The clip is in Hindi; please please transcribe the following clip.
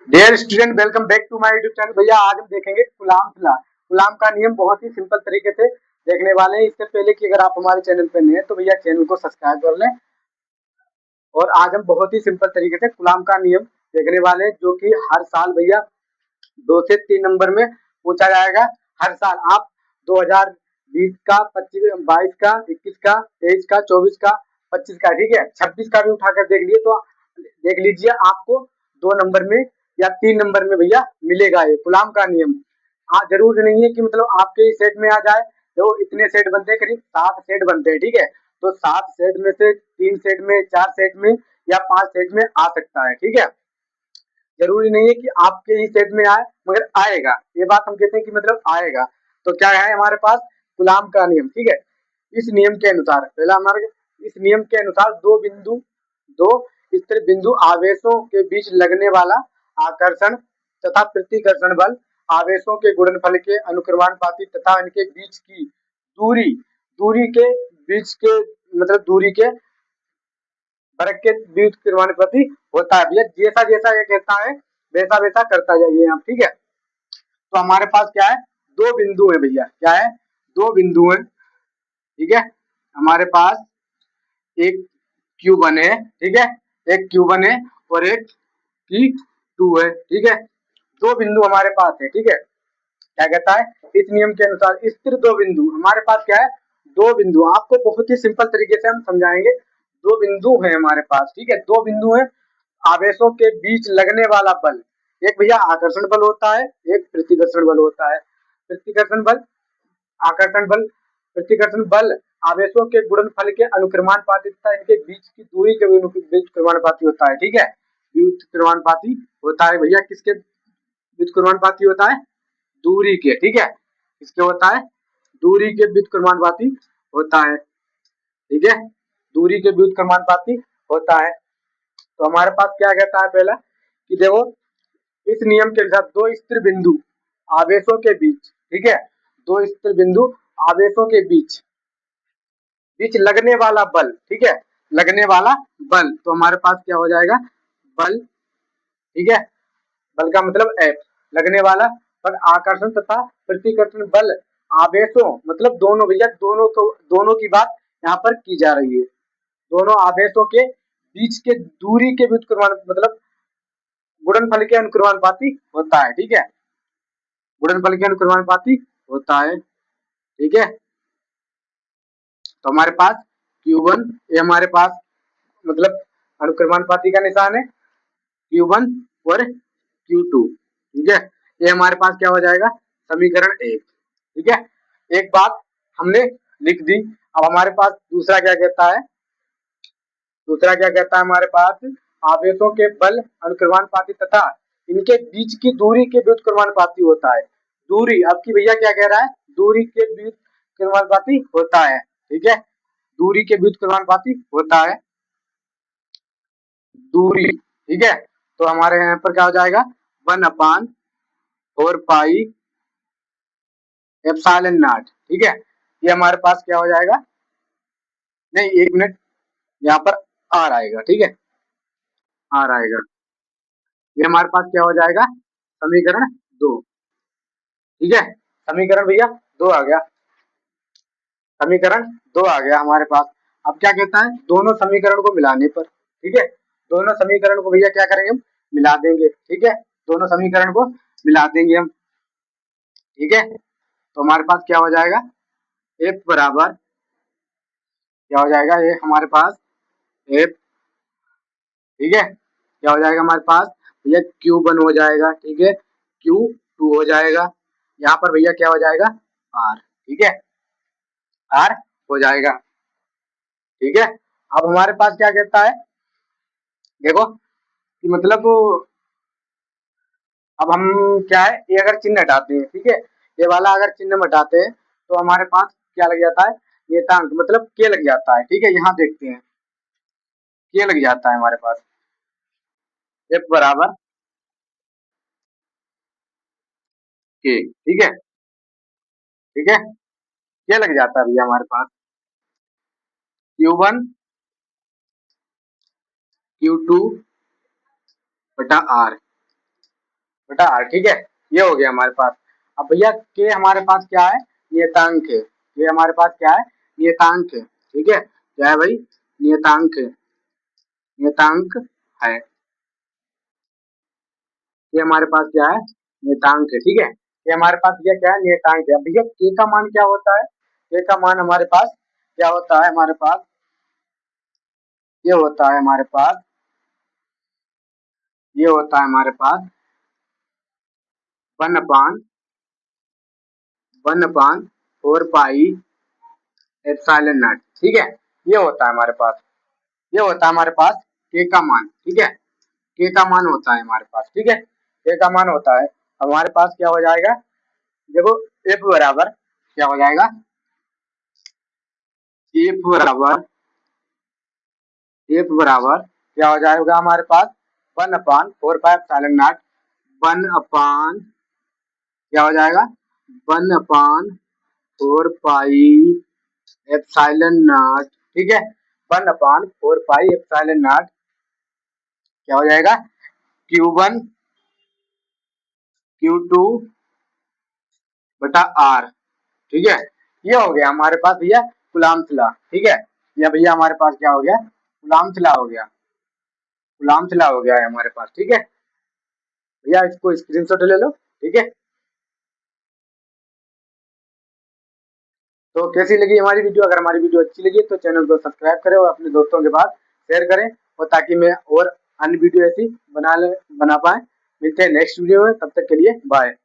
Dear student, welcome back to my YouTube channel. भैया आज हम देखेंगे कूलाम्स लॉ। कूलाम का नियम बहुत ही सिंपल तरीके से देखने वाले हैं। इससे पहले कि अगर आप हमारे चैनल पर नए हैं तो भैया चैनल को सब्सक्राइब कर लें। और आज हम बहुत ही सिंपल तरीके से कूलाम का नियम देखने वाले हैं, जो कि हर साल भैया 2 से 3 नंबर में पूछा जाएगा। हर साल आप 2020 का, 25, 22 का, 21 का, 23 का, 24 का, 25 का, ठीक है, 26 का भी उठाकर देख लिए तो देख लीजिए, आपको 2 नंबर में या 3 नंबर में भैया मिलेगा ये कूलाम का नियम। हाँ, जरूर नहीं है कि मतलब आपके ही सेट में आ जाए। तो इतने सेट बनते हैं, करीब 7 सेट बनते हैं, ठीक है। तो 7 सेट में से 3 सेट में, 4 सेट में या 5 सेट में आ सकता है, ठीक है। जरूरी नहीं है कि आपके ही सेट में आए, मगर आएगा। ये बात हम कहते हैं कि मतलब आएगा। तो क्या है हमारे पास कूलाम का नियम, ठीक है। इस नियम के अनुसार पहला हमारे इस नियम के अनुसार दो स्थिर बिंदु आवेशों के बीच लगने वाला आकर्षण तथा प्रतिकर्षण बल आवेशों के गुणनफल के अनुक्रमानुपाती तथा इनके बीच की दूरी दूरी के बीच के मतलब दूरी के फर्क के बीच क्रमानुपाती होता है भैया। जैसा जैसा ये कहता है वैसा वैसा करता जाइए आप, ठीक है। तो हमारे पास क्या है, 2 बिंदु है भैया। क्या है, 2 बिंदु है, ठीक है। हमारे पास एक Q1 है, ठीक है, एक Q1 है और एक Q2 है, ठीक है। 2 बिंदु हमारे पास है, ठीक है। क्या कहता है इस नियम के अनुसार स्थिर 2 बिंदु हमारे पास क्या है, 2 बिंदु। आपको बहुत ही सिंपल तरीके से हम समझाएंगे। 2 बिंदु है हमारे पास, ठीक है, 2 बिंदु है। आवेशों के बीच लगने वाला बल, एक भैया आकर्षण बल होता है, एक प्रतिकर्षण बल होता है। प्रतिकर्षण बल, आकर्षण बल, प्रतिकर्षण बल आवेशों के गुणनफल के अनुक्रमानुपाती तथा इनके बीच की दूरी के बीच क्रमानुपाती होता है, ठीक है। बीच क्रमानुपाती होता है भैया, किसके बीच क्रमानुपाती होता है, दूरी के, ठीक है। किसके होता है, दूरी के बीच क्रमानुपाती होता है, ठीक है। दूरी के बीच क्रमानुपाती होता है। तो हमारे पास क्या कहता है पहला कि देखो, इस नियम के अनुसार दो स्थिर बिंदु आवेशों के बीच, ठीक है, 2 स्थिर बिंदु आवेशों के बीच बीच लगने वाला बल, ठीक है, लगने वाला बल। तो हमारे पास क्या हो जाएगा, बल, ठीक है। बल का मतलब F, लगने वाला। पर आकर्षण तथा प्रतिकर्षण बल आवेशों मतलब दोनों भैया, दोनों की बात यहाँ पर की जा रही है। दोनों आवेशों के बीच के दूरी के बीच मतलब गुणनफल के अनुक्रमानुपाती होता है, ठीक है। गुणनफल के अनुक्रमानुपाती होता है, ठीक है। तो हमारे पास Q1 ये हमारे पास मतलब अनुक्रमानुपाती का निशान है, Q1 और Q2, ठीक है। ये हमारे पास क्या हो जाएगा, समीकरण 1, ठीक है। एक बात हमने लिख दी। अब हमारे पास दूसरा क्या कहता है, दूसरा क्या कहता है हमारे पास, आवेशों के बल अनुक्रमानुपाती तथा इनके बीच की दूरी के व्युत्क्रमानुपाती होता है। दूरी आपकी भैया क्या कह रहा है, दूरी के व्युत्क्रमानुपाती होता है, ठीक है। दूरी के व्युत्क्रमानुपाती होता है, दूरी, ठीक है। तो हमारे यहाँ पर क्या हो जाएगा, 1/4 पाई एप्सिलॉन नॉट, ठीक है। ये हमारे पास क्या हो जाएगा, नहीं 1 मिनट, यहाँ पर आर आएगा, ठीक है, आर आएगा। ये हमारे पास क्या हो जाएगा, समीकरण 2, ठीक है। समीकरण भैया 2 आ गया, समीकरण 2 आ गया हमारे पास। अब क्या कहता है, दोनों समीकरण को मिलाने पर, ठीक है, दोनों समीकरण को भैया क्या करेंगे हम, मिला देंगे, ठीक है। दोनों समीकरण को मिला देंगे हम, ठीक है। तो हमारे पास क्या हो जाएगा, एफ बराबर क्या हो जाएगा, ये हमारे पास एफ, ठीक है, क्या हो जाएगा हमारे पास भैया, Q1 हो जाएगा, ठीक है, Q2 हो जाएगा, यहाँ पर भैया क्या हो जाएगा, आर, ठीक है, आर हो जाएगा, ठीक है। अब हमारे पास क्या कहता है, देखो कि मतलब अब हम क्या है, ये अगर चिन्ह हटाते हैं, ठीक है, ये वाला अगर चिन्ह हटाते हैं तो हमारे पास क्या लग जाता है, नियतांक मतलब के लग जाता है, ठीक है। यहाँ देखते हैं, के लग जाता है हमारे पास, एफ बराबर के, ठीक है, ठीक है, के लग जाता है भैया हमारे पास, Q1 Q2 बटा आर, बटा आर। ठीक है, ये हो गया हमारे पास। अब भैया के हमारे पास क्या है, नियतांक है। ये हमारे पास क्या है, नियतांक है। ठीक है, क्या है भाई, नियतांक है, नियतांक है। ये हमारे पास क्या है, नियतांक है। ठीक है, ये हमारे पास ये क्या है, नियतांक है। अब भैया के का मान क्या होता है, के का मान हमारे पास क्या होता है, हमारे पास ये होता है, हमारे पास ये होता है, हमारे पास 1/4 पाई एप्सिलॉन नॉट। ठीक है, ये होता है हमारे पास, ये होता है हमारे पास के का मान। ठीक है, के का मान होता है हमारे पास। ठीक है, के का मान होता है। हमारे पास क्या हो जाएगा, देखो एफ बराबर क्या हो जाएगा, एफ बराबर, एफ बराबर क्या हो जाएगा हमारे पास, 1/4 पाई एप्सिलॉन नॉट, 1 अपान क्या हो जाएगा, 1/4 पाई एप्सिलॉन नॉट। ठीक है, 1/4 पाई एप्सिलॉन नॉट क्या हो जाएगा, Q1 Q2 बटा आर। ठीक है, ये हो गया हमारे पास भैया कूलम्ब लॉ। ठीक है, ये भैया हमारे पास क्या हो गया, कूलम्ब लॉ हो गया, कूलम्ब लॉ हो गया है हमारे पास। ठीक है भैया, इसको स्क्रीनशॉट ले लो। ठीक है, तो कैसी लगी हमारी वीडियो, अगर हमारी वीडियो अच्छी लगी तो चैनल को सब्सक्राइब करें और अपने दोस्तों के पास शेयर करें, और ताकि मैं और अन्य वीडियो ऐसी बना पाए। मिलते हैं नेक्स्ट वीडियो में, तब तक के लिए बाय।